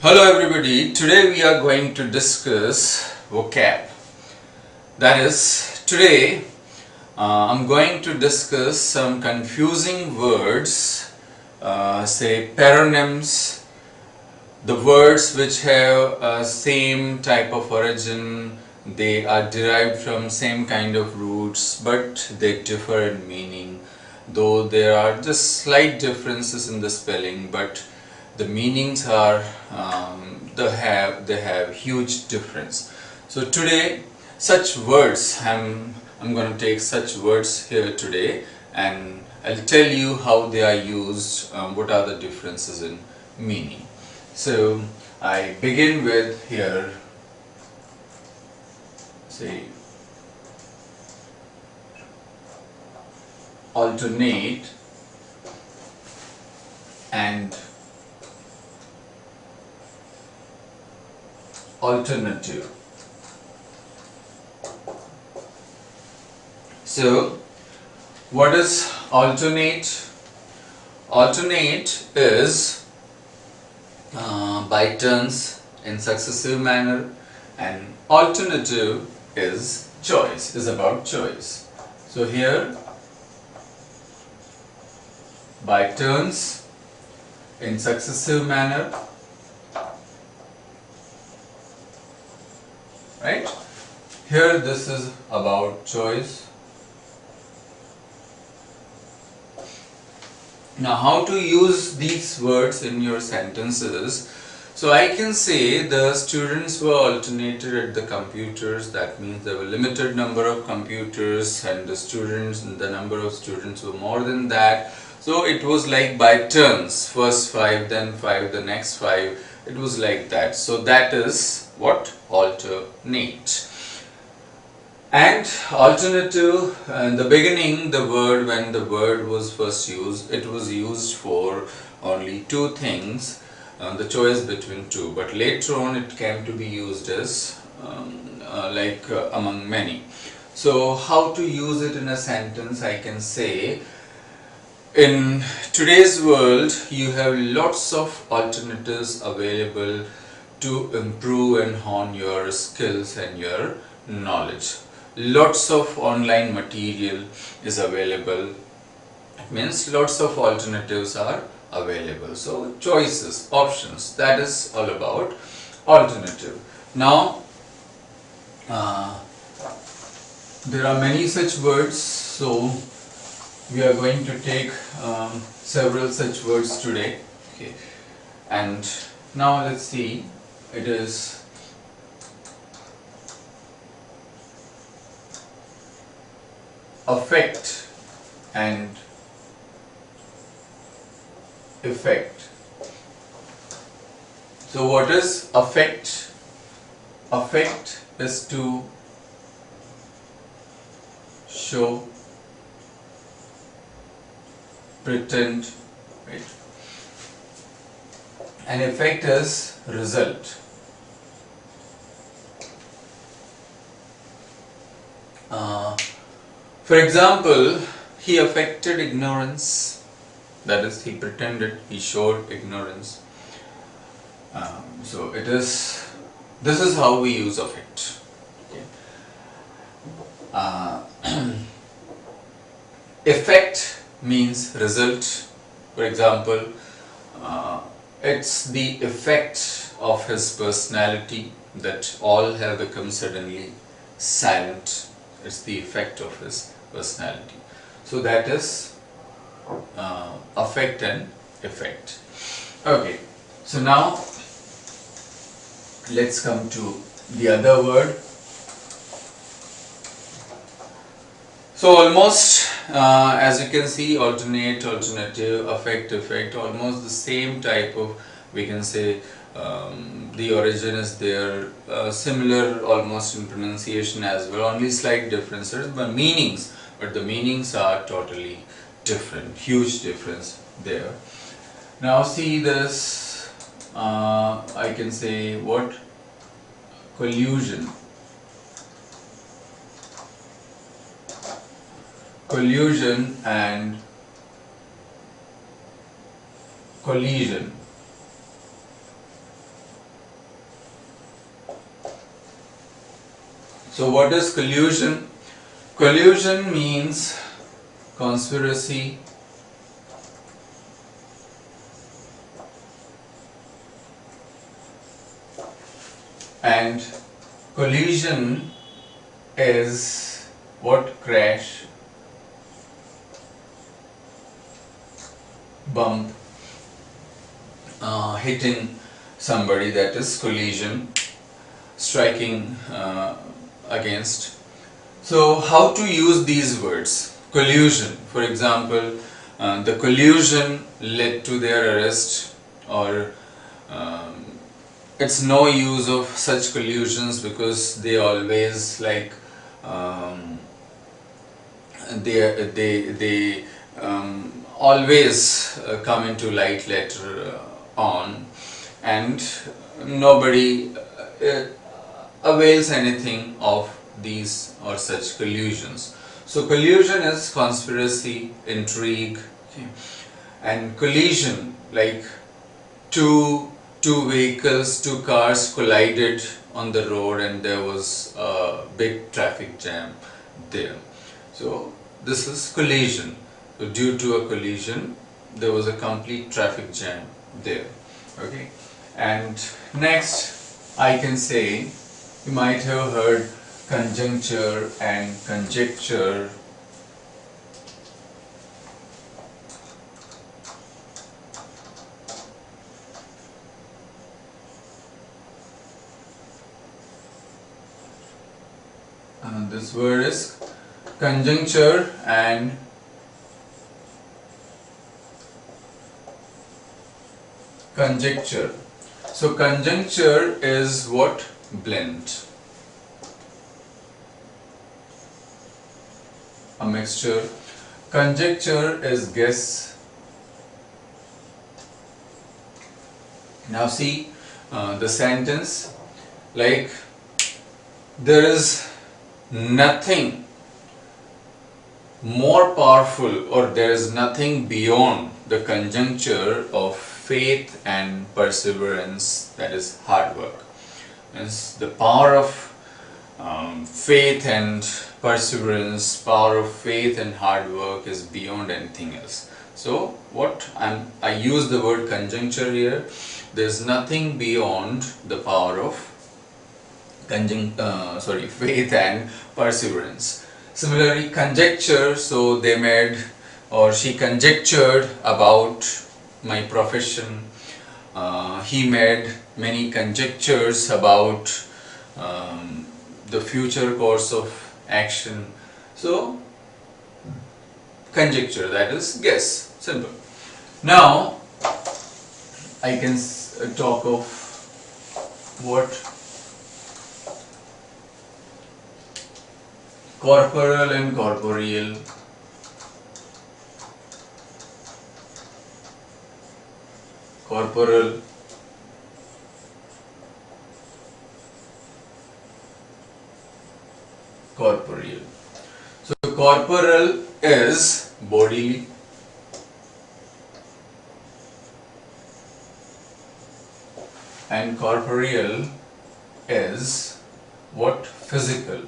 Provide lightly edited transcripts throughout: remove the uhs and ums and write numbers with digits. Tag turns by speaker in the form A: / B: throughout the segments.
A: Hello everybody, today we are going to discuss vocab. That is, today I'm going to discuss some confusing words, say paronyms, the words which have same type of origin, they are derived from same kind of roots but they differ in meaning, though there are just slight differences in the spelling, but the meanings are they have huge difference. So today such words I'm going to take such words here today and I'll tell you how they are used, what are the differences in meaning. So I begin with here, say alternate and alternative. So what is alternate? Alternate is by turns in successive manner, and alternative is choice, is about choice. So here by turns in successive manner, right? Here this is about choice. Now how to use these words in your sentences? So I can say the students were alternated at the computers. That means there were limited number of computers and the number of students were more than that. So it was like by turns, first 5, then 5, the next 5, it was like that. So that is what? Alternate. And alternative, in the beginning when the word was first used, it was used for only two things, the choice between two, but later on it came to be used as among many. So how to use it in a sentence? I can say, in today's world you have lots of alternatives available to improve and hone your skills and your knowledge. Lots of online material is available. It means lots of alternatives are available. So choices, options, that is all about alternative. Now there are many such words, so we are going to take several such words today. Okay. And now let's see, it is affect and effect. So what is affect? Affect is to show, pretend, right? And effect is result. For example, he affected ignorance, that is, he pretended, he showed ignorance. So this is how we use affect. Okay. Effect means result. For example, it's the effect of his personality that all have become suddenly silent. It's the effect of his personality. So that is affect and effect. Okay, so now let's come to the other word. So almost as you can see, alternate, alternative, affect, effect, almost the same type of, we can say, the origin is there, similar almost in pronunciation as well, only slight differences, but the meanings are totally different, huge difference there. Now see this, I can say what? Collusion. Collusion and collision. So what is collusion? Collusion means conspiracy, and collision is what? Crash, bump, hitting somebody, that is collision, striking against. So how to use these words? Collusion, for example, the collusion led to their arrest, or it's no use of such collusions because they always um, always come into light later on, and nobody avails anything of these or such collusions. So collusion is conspiracy, intrigue, okay. And collision, like two vehicles, two cars collided on the road and there was a big traffic jam there. So this is collision. So due to a collision, there was a complete traffic jam there. Okay. And next, I can say, you might have heard conjuncture and conjecture. This word is conjuncture and conjecture. So conjuncture is what? Blend, a mixture. Conjecture is guess. Now see the sentence, like there is nothing more powerful, or there is nothing beyond the conjuncture of faith and perseverance, that is hard work. Means the power of faith and perseverance, power of faith and hard work is beyond anything else. So what I use the word conjuncture here. There is nothing beyond the power of faith and perseverance. Similarly, conjecture, so they made, or she conjectured about my profession. He made many conjectures about the future course of action. So conjecture, that is guess, simple. Now I can talk of what? Corporal and corporeal. Corporal, corporeal. So corporal is bodily, and corporeal is what? Physical.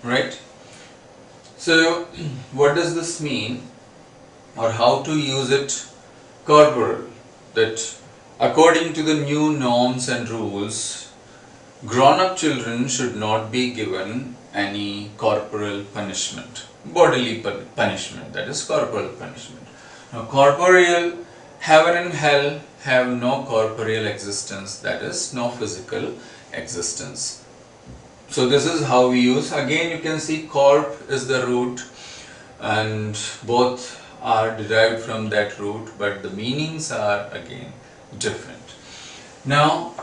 A: Right? So what does this mean, or how to use it? Corporal, that according to the new norms and rules, grown-up children should not be given any corporal punishment, bodily punishment, that is corporal punishment. Now corporeal, heaven and hell have no corporeal existence, that is no physical existence. So this is how we use. Again, you can see corp is the root, and both are derived from that root, but the meanings are again different. Now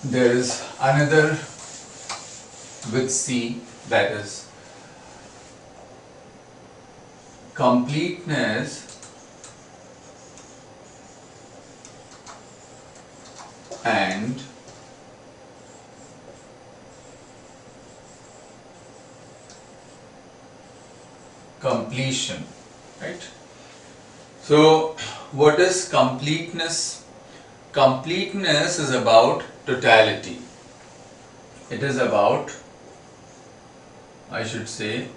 A: there is another with C, that is completeness and completion, right? So what is completeness? Completeness is about totality. It is about, I should say,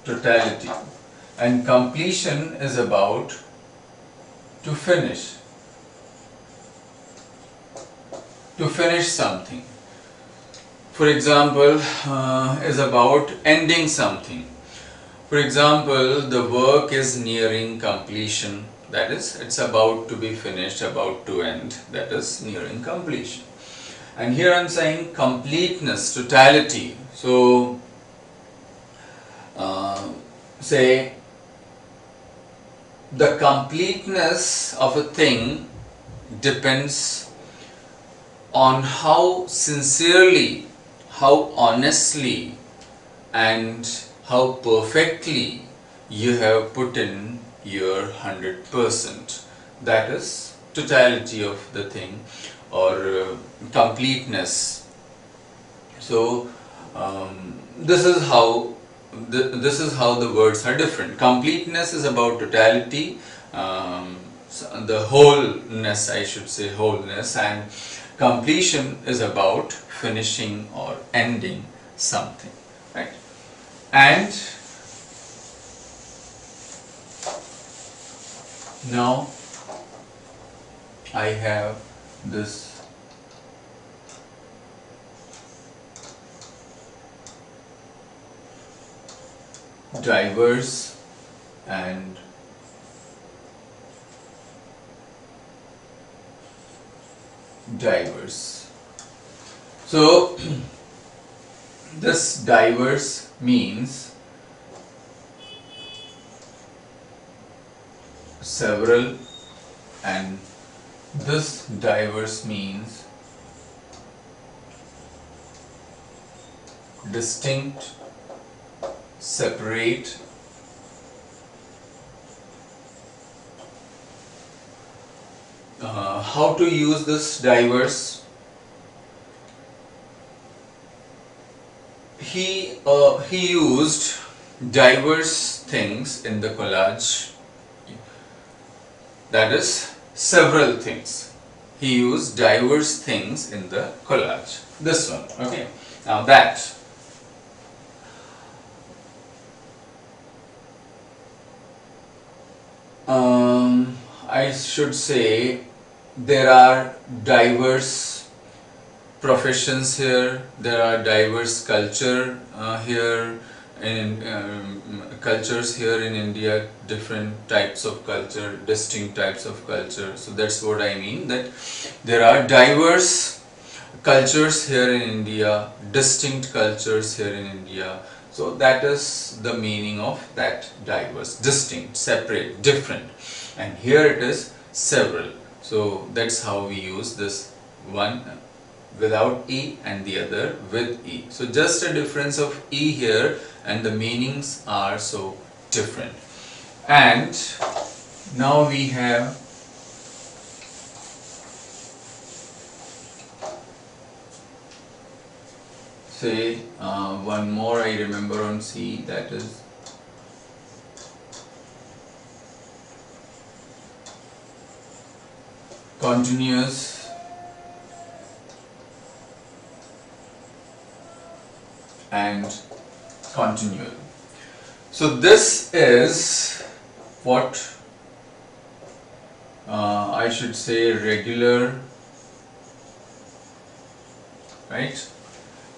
A: totality. And completion is about to finish something. For example, is about ending something. For example, the work is nearing completion, that is, it's about to be finished, about to end, that is nearing completion. And here I am saying completeness, totality. So, say the completeness of a thing depends on how sincerely, how honestly, and how perfectly you have put in your 100%. That is totality of the thing, or completeness. So this is how the words are different. Completeness is about totality, the wholeness, I should say, wholeness, and completion is about finishing or ending something, right? And now I have this diverse and diverse. So this diverse means several, and this diverse means distinct, separate, how to use this diverse? He used diverse things in the collage, that is several things. He used diverse things in the collage. This one, okay. Now that I should say there are diverse professions here, there are diverse culture here in cultures here in India, different types of culture, distinct types of culture. So that's what I mean, that there are diverse cultures here in India, distinct cultures here in India. So that is the meaning of that diverse, distinct, separate, different. And here it is several. So that's how we use this one without E and the other with E. So just a difference of E here, and the meanings are so different. And now we have say one more I remember on C, that is continuous and continual. So this is what I should say regular, right?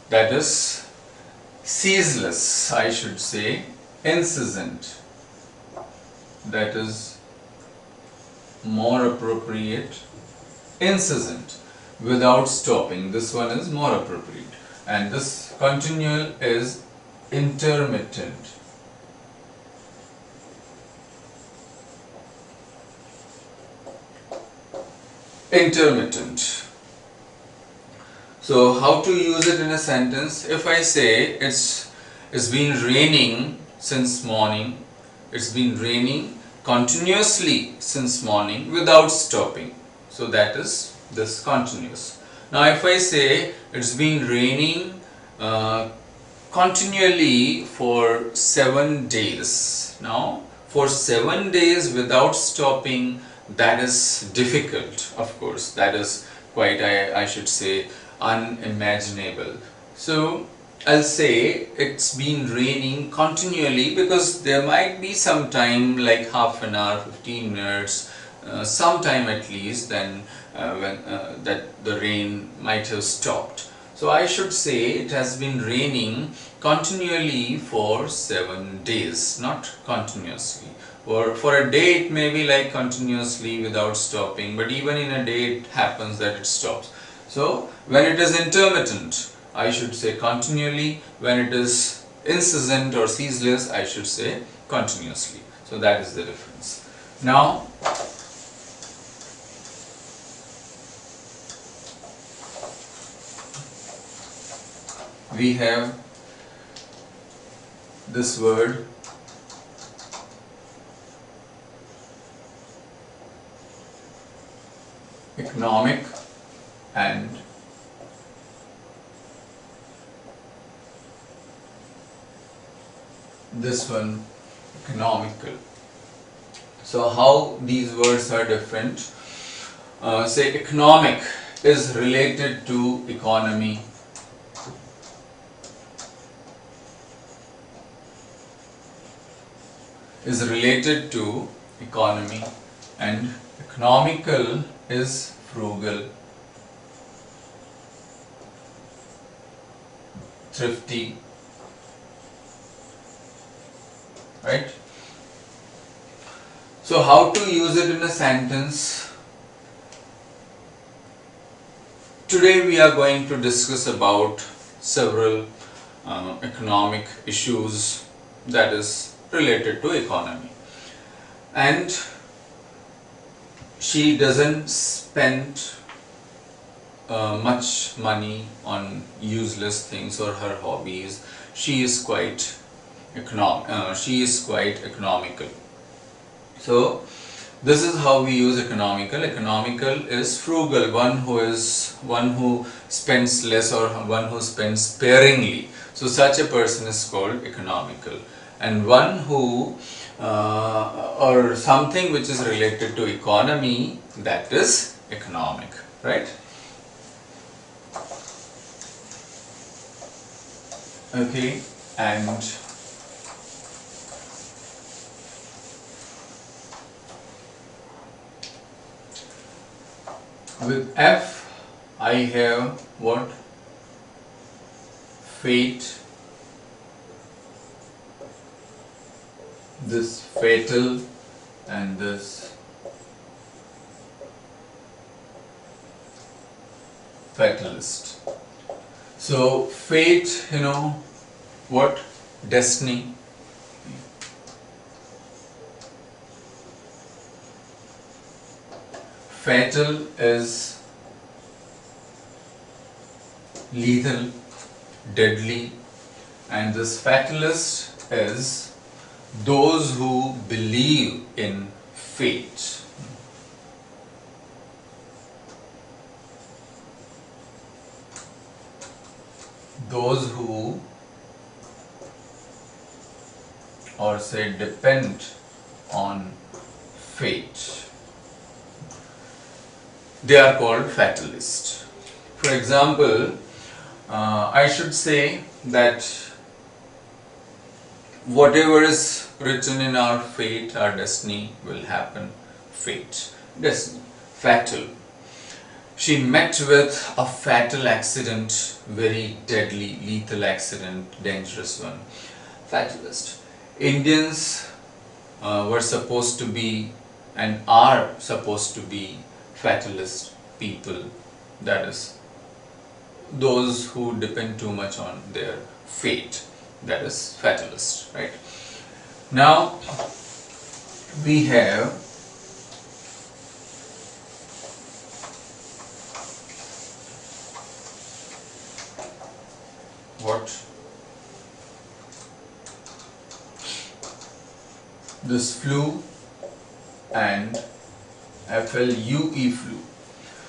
A: That is ceaseless, I should say, incessant, that is more appropriate, incessant, without stopping, this one is more appropriate. And this continual is intermittent. Intermittent. So how to use it in a sentence? If I say it's been raining since morning, it's been raining continuously since morning without stopping. So that is this continuous. Now if I say it's been raining continually for 7 days. Now for 7 days without stopping, that is difficult, of course. That is quite, I should say, unimaginable. So I'll say it's been raining continually, because there might be some time like half an hour, 15 minutes, some time at least, then when that the rain might have stopped. So I should say it has been raining continually for 7 days, not continuously. Or for a day it may be like continuously without stopping, but even in a day it happens that it stops. So when it is intermittent, I should say continually. When it is incessant or ceaseless, I should say continuously. So that is the difference. Now we have this word economic and this one economical. So how these words are different? Say economic is related to economy. Is related to economy, and economical is frugal, thrifty, right? So how to use it in a sentence? Today we are going to discuss about several economic issues, that is related to economy. And she doesn't spend much money on useless things or her hobbies. She is quite economical. So this is how we use economical. Economical is frugal, one who spends less or one who spends sparingly. So such a person is called economical. And one who or something which is related to economy, that is economic, right? Okay, and with F I have what? Fate, this fatal, and this fatalist. So fate, what? Destiny. Fatal is lethal, deadly, and this fatalist is those who believe in fate. Those who, or say, depend on fate, they are called fatalist. For example, I should say that whatever is written in our fate, our destiny, will happen. Fate, destiny, fatal. She met with a fatal accident, very deadly, lethal accident, dangerous one. Fatalist. Indians were supposed to be and are supposed to be fatalist people, that is, those who depend too much on their fate, that is fatalist, right? Now we have what? This flu and FLUE flu.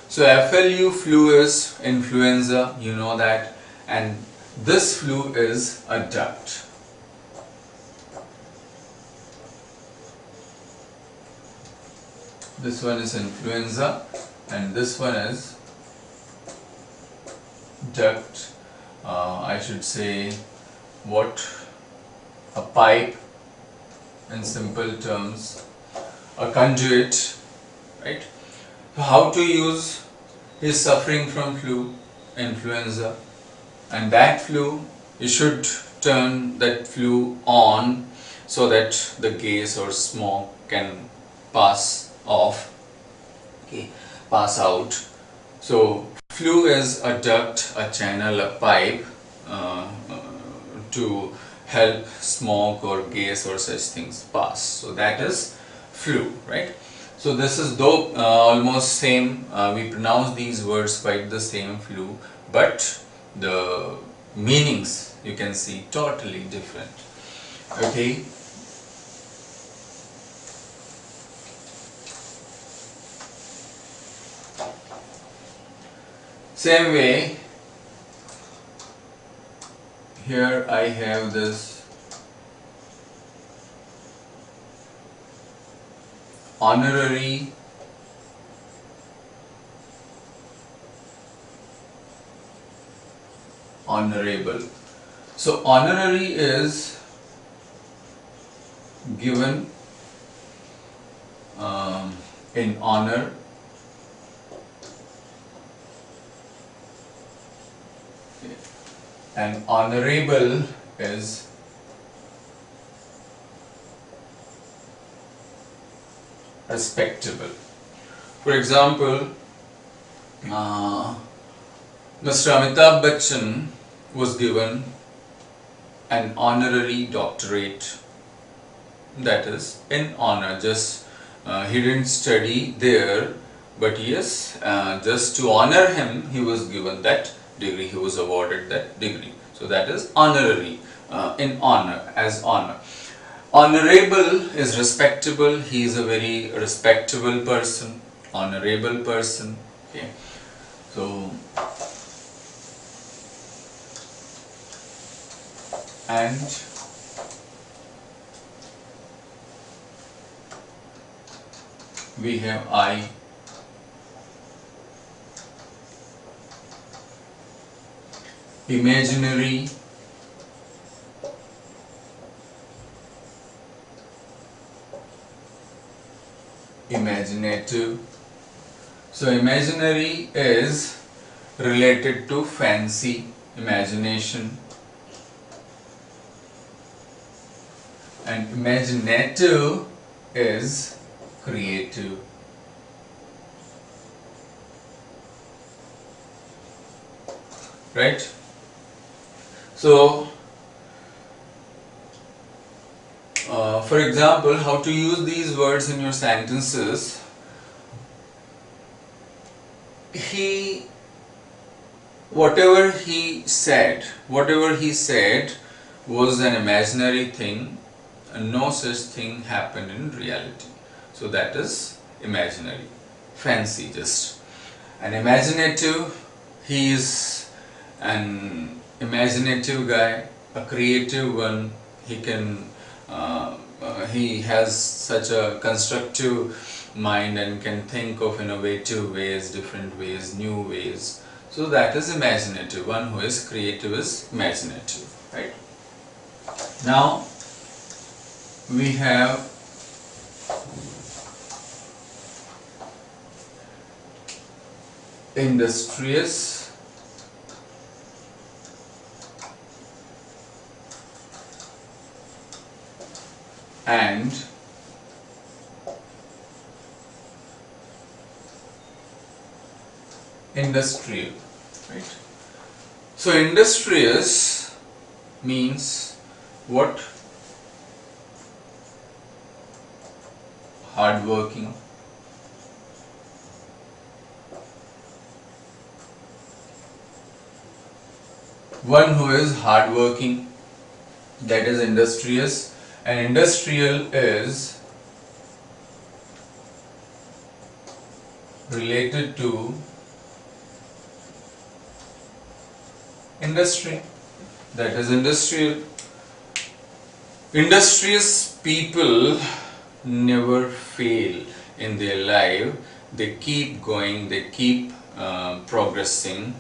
A: So FLU flu is influenza, you know that, and this flu is a duct. this one is influenza, and this one is duct. I should say what? A pipe in simple terms, a conduit, right? So how to use? He is suffering from flu, influenza, and that flu, you should turn that flu on so that the gas or smoke can pass off, okay, pass out. So flu is a duct, a channel, a pipe to help smoke or gas or such things pass. So that is flu, right? So this is though almost same, we pronounce these words quite the same, flu, but the meanings you can see totally different. Okay. Same way, here I have this honorary, honorable. So honorary is given in honor, and honorable is respectable. For example, Mr. Amitabh Bachchan was given an honorary doctorate, that is in honor. Just he didn't study there, but yes, just to honor him, he was given that degree, he was awarded that degree. So that is honorary, in honor, as honor. Honorable is respectable, he is a very respectable person, honorable person. Okay. So, and we have I. Imaginary, imaginative. So imaginary is related to fancy, imagination, and imaginative is creative. Right? So, for example, how to use these words in your sentences. Whatever he said was an imaginary thing, and no such thing happened in reality. So that is imaginary, fancy just. And imaginative, he is an imaginative guy, a creative one. He has such a constructive mind and can think of innovative ways, different ways, new ways. So that is imaginative. One who is creative is imaginative, right? Now we have industrious, and industrial, right? So industrious means what? Hardworking. One who is hardworking, that is industrious. And industrial is related to industry, that is industrial. Industrious people never fail. in their life, they keep going, they keep progressing,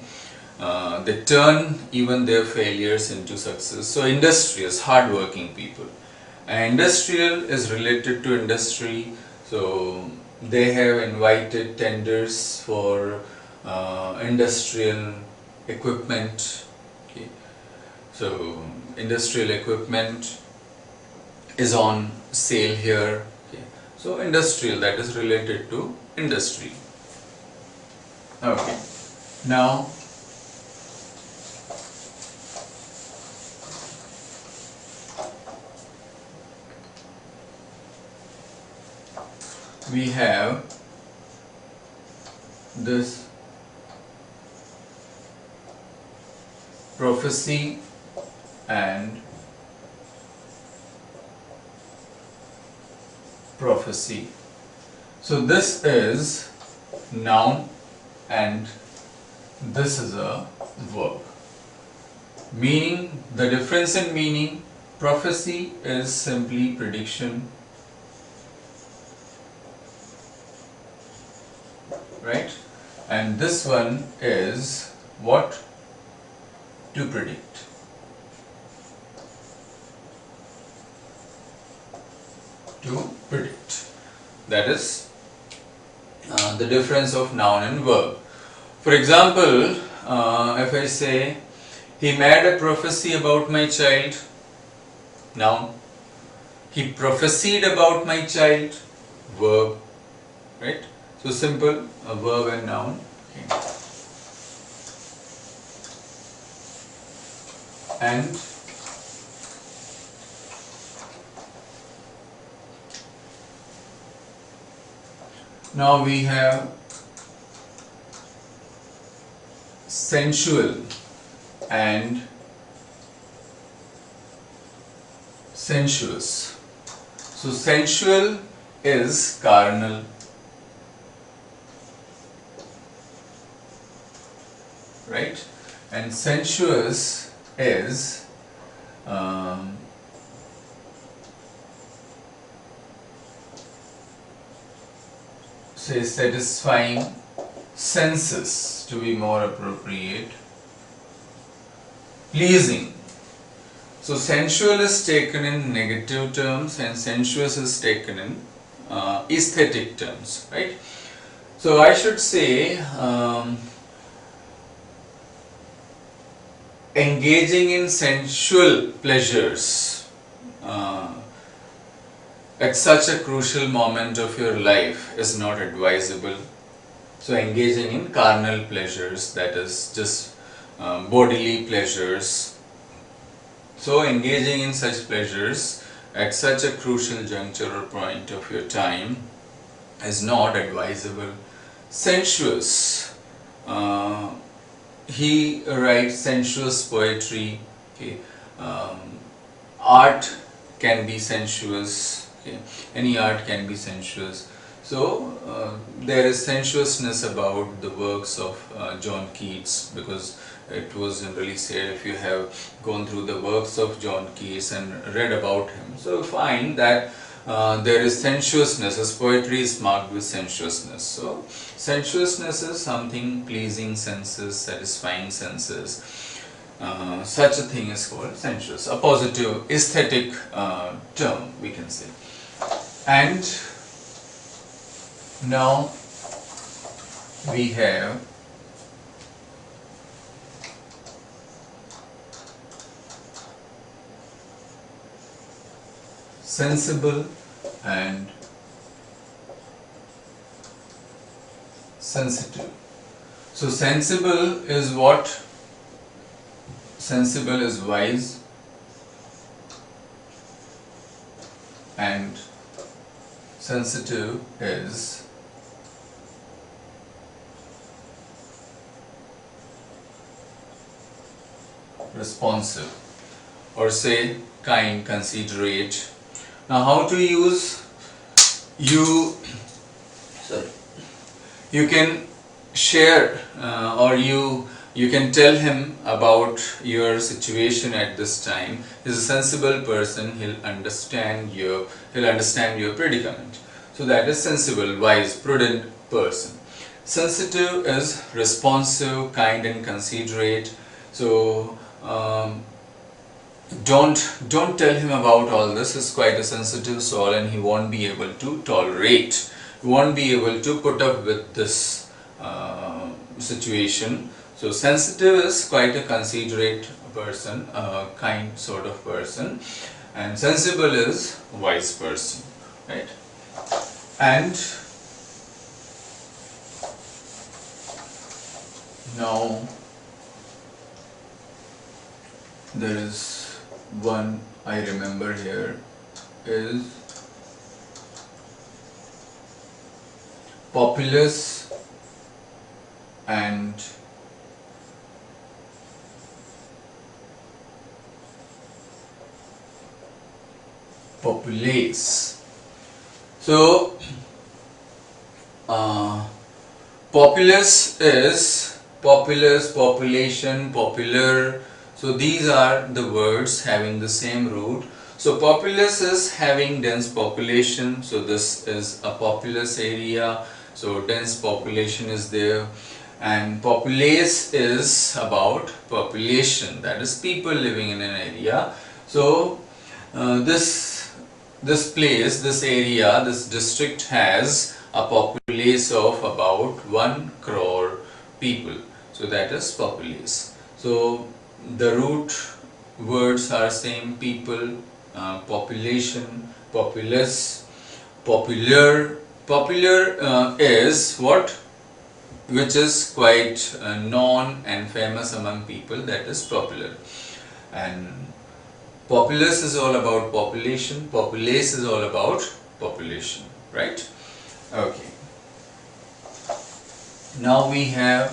A: they turn even their failures into success. So industrious, hardworking people. And industrial is related to industry, so they have invited tenders for industrial equipment. Okay. So industrial equipment is on sale here. Okay. So industrial, that is related to industry. Okay. Now we have this prophecy and prophecy. So this is noun and this is a verb. Meaning, the difference in meaning, prophecy is simply prediction, right? And this one is what? To predict. To predict. That is the difference of noun and verb. For example, if I say, he made a prophecy about my child, noun. He prophesied about my child, verb, right? So simple, a verb and noun. Okay. And now we have sensual and sensuous. So sensual is carnal, right? And sensuous is say satisfying senses, to be more appropriate, pleasing. So sensual is taken in negative terms and sensuous is taken in aesthetic terms, right? So I should say engaging in sensual pleasures at such a crucial moment of your life is not advisable. So engaging in carnal pleasures, that is just bodily pleasures. So engaging in such pleasures at such a crucial juncture or point of your time is not advisable. Sensuous, he writes sensuous poetry. Okay. Art can be sensuous. Okay. Any art can be sensuous. So there is sensuousness about the works of John Keats, because it was generally said, if you have gone through the works of John Keats and read about him, so you'll find that there is sensuousness. His poetry is marked with sensuousness. So sensuousness is something pleasing senses, satisfying senses. Such a thing is called sensuous, a positive aesthetic term, we can say. And now we have sensible and sensitive. So sensible is what? Sensible is wise, and sensitive is responsive, or say kind, considerate. Now how to use? You can share or you can tell him about your situation at this time. He's a sensible person, he'll understand your predicament. So that is sensible, wise, prudent person. Sensitive is responsive, kind and considerate. So don't tell him about all this. He's quite a sensitive soul and he won't be able to tolerate, he won't be able to put up with this situation. So sensitive is quite a considerate person, a kind sort of person, and sensible is a wise person, right? And now there is one I remember here is populace and populace. So populace is populace, population, popular. So these are the words having the same root. So populace is having dense population. So this is a populous area. So dense population is there. And populace is about population, that is people living in an area. So this place, this area, this district has a populace of about 1 crore people. So that is populace. So the root words are same: people, population, populace, popular. Popular is what? Which is quite known and famous among people, that is popular. And populace is all about population, populace is all about population, right? Okay. Now we have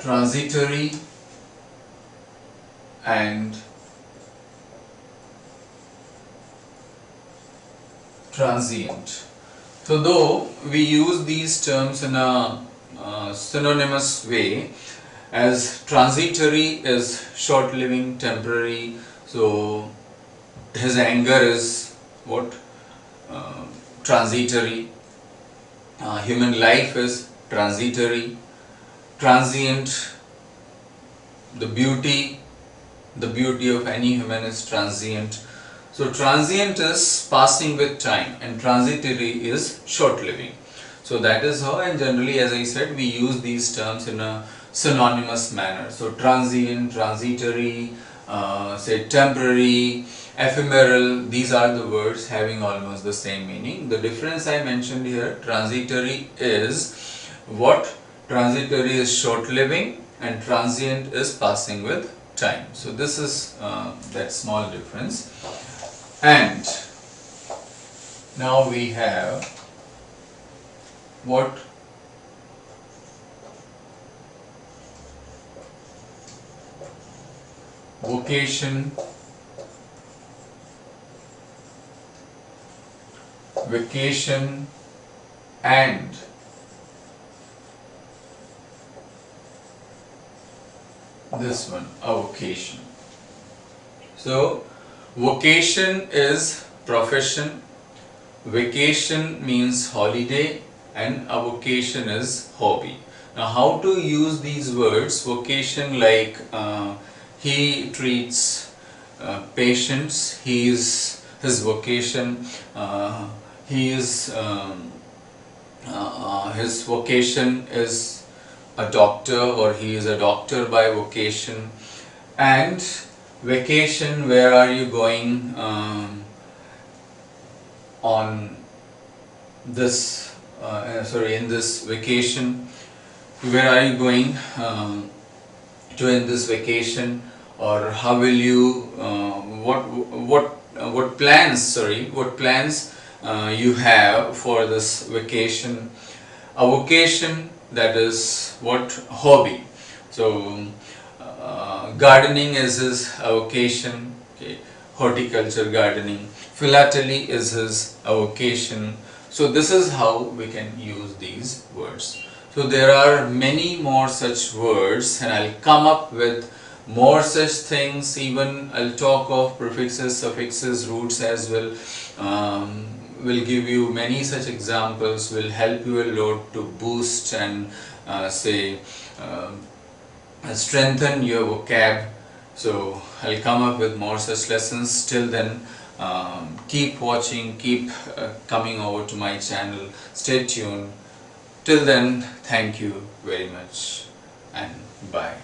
A: transitory and transient. So though we use these terms in a synonymous way, as transitory is short-living, temporary. So his anger is what? Transitory. Human life is transitory. Transient, the beauty of any human is transient. So transient is passing with time and transitory is short-living. So that is how, and generally, as I said, we use these terms in a synonymous manner. So transient, transitory, say temporary, ephemeral, these are the words having almost the same meaning. The difference I mentioned here, transitory is what? Transitory is short-living and transient is passing with time. So this is that small difference. And now we have what? Vocation, vacation, and this one, avocation. So vocation is profession, vacation means holiday, and avocation is hobby. Now how to use these words? Vocation, like he treats patients, his vocation, his vocation is a doctor, or he is a doctor by vocation. And vacation, where are you going on this in this vacation, where are you going to in this vacation, or how will you what plans you have for this vacation. A vocation, that is what? Hobby. So gardening is his vocation, okay. Horticulture, gardening. Philately is his vocation. So this is how we can use these words. So there are many more such words, and I'll come up with more such things. Even I'll talk of prefixes, suffixes, roots as well. Will give you many such examples, will help you a lot to boost and strengthen your vocab. So I'll come up with more such lessons. Till then, keep watching, keep coming over to my channel, stay tuned. Till then, thank you very much and bye.